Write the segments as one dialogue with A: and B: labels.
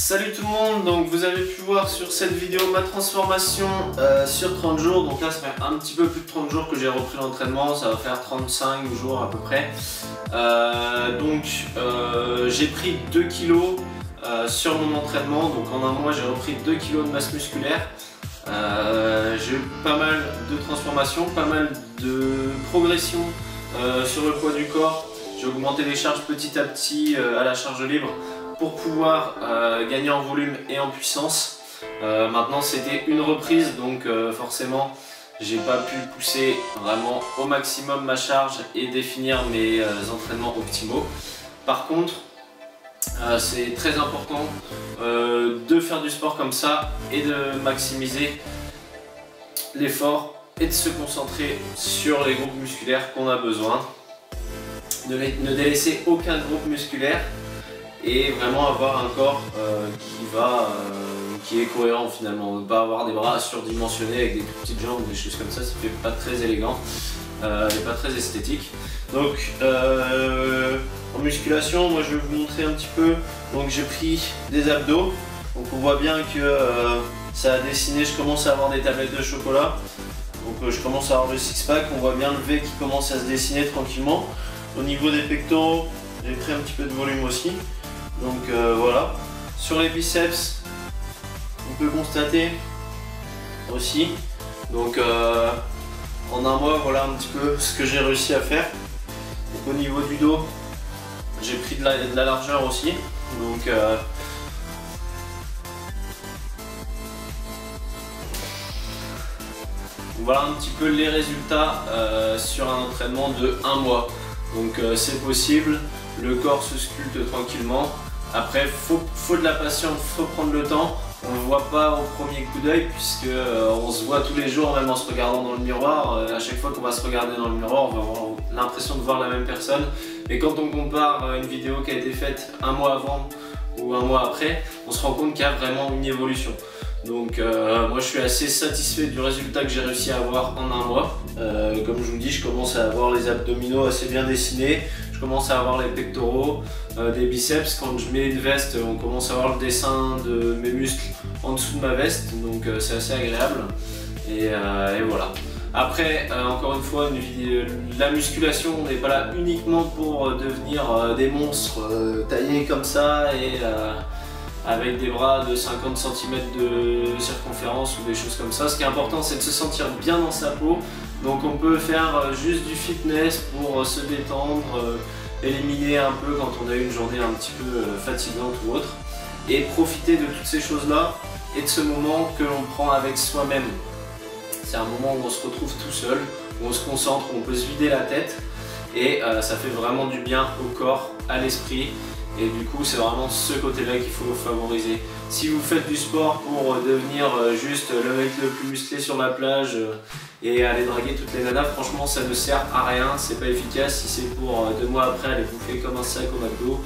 A: Salut tout le monde, donc vous avez pu voir sur cette vidéo ma transformation sur 30 jours. Donc là ça fait un petit peu plus de 30 jours que j'ai repris l'entraînement, ça va faire 35 jours à peu près. J'ai pris 2 kilos sur mon entraînement, donc en un mois j'ai repris 2 kilos de masse musculaire. J'ai eu pas mal de transformations, pas mal de progression sur le poids du corps. J'ai augmenté les charges petit à petit à la charge libre pour pouvoir gagner en volume et en puissance. Maintenant c'était une reprise, donc forcément j'ai pas pu pousser vraiment au maximum ma charge et définir mes entraînements optimaux. Par contre c'est très important de faire du sport comme ça et de maximiser l'effort et de se concentrer sur les groupes musculaires qu'on a besoin. Ne délaisser aucun groupe musculaire et vraiment avoir un corps qui est cohérent finalement. Ne pas avoir des bras surdimensionnés avec des toutes petites jambes ou des choses comme ça fait pas très élégant et pas très esthétique. Donc en musculation, moi je vais vous montrer un petit peu. Donc j'ai pris des abdos, donc on voit bien que ça a dessiné, je commence à avoir des tablettes de chocolat. Donc je commence à avoir le six-pack, on voit bien le V qui commence à se dessiner tranquillement. Au niveau des pectoraux, j'ai pris un petit peu de volume aussi. Donc voilà. Sur les biceps, on peut constater aussi. Donc en un mois, voilà un petit peu ce que j'ai réussi à faire. Donc au niveau du dos, j'ai pris de la largeur aussi. Donc voilà un petit peu les résultats sur un entraînement de 1 mois. Donc c'est possible, le corps se sculpte tranquillement. Après faut de la patience, faut prendre le temps. On ne le voit pas au premier coup d'œil puisque on se voit tous les jours, même en se regardant dans le miroir. À chaque fois qu'on va se regarder dans le miroir, on va avoir l'impression de voir la même personne. Mais quand on compare une vidéo qui a été faite 1 mois avant ou 1 mois après, on se rend compte qu'il y a vraiment une évolution. Donc moi je suis assez satisfait du résultat que j'ai réussi à avoir en 1 mois. Comme je vous dis, je commence à avoir les abdominaux assez bien dessinés, je commence à avoir les pectoraux, des biceps. Quand je mets une veste, on commence à voir le dessin de mes muscles en dessous de ma veste, donc c'est assez agréable. Et voilà. Après, encore une fois, la musculation n'est pas là uniquement pour devenir des monstres taillés comme ça et avec des bras de 50 cm de circonférence ou des choses comme ça. Ce qui est important, c'est de se sentir bien dans sa peau. Donc on peut faire juste du fitness pour se détendre, éliminer un peu quand on a eu une journée un petit peu fatigante ou autre, et profiter de toutes ces choses-là et de ce moment que l'on prend avec soi-même. C'est un moment où on se retrouve tout seul, où on se concentre, où on peut se vider la tête, et ça fait vraiment du bien au corps, à l'esprit. Et du coup c'est vraiment ce côté-là qu'il faut favoriser. Si vous faites du sport pour devenir juste le mec le plus musclé sur la plage et aller draguer toutes les nanas, franchement ça ne sert à rien, c'est pas efficace. Si c'est pour 2 mois après aller bouffer comme un sac au McDo,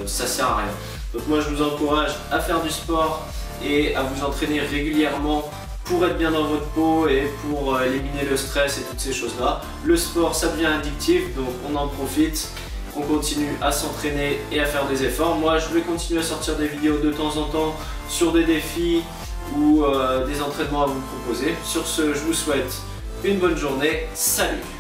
A: ça sert à rien. Donc moi je vous encourage à faire du sport et à vous entraîner régulièrement pour être bien dans votre peau et pour éliminer le stress et toutes ces choses-là. Le sport ça devient addictif, donc on en profite. On continue à s'entraîner et à faire des efforts. Moi je vais continuer à sortir des vidéos de temps en temps sur des défis ou des entraînements à vous proposer. Sur ce, je vous souhaite une bonne journée. Salut!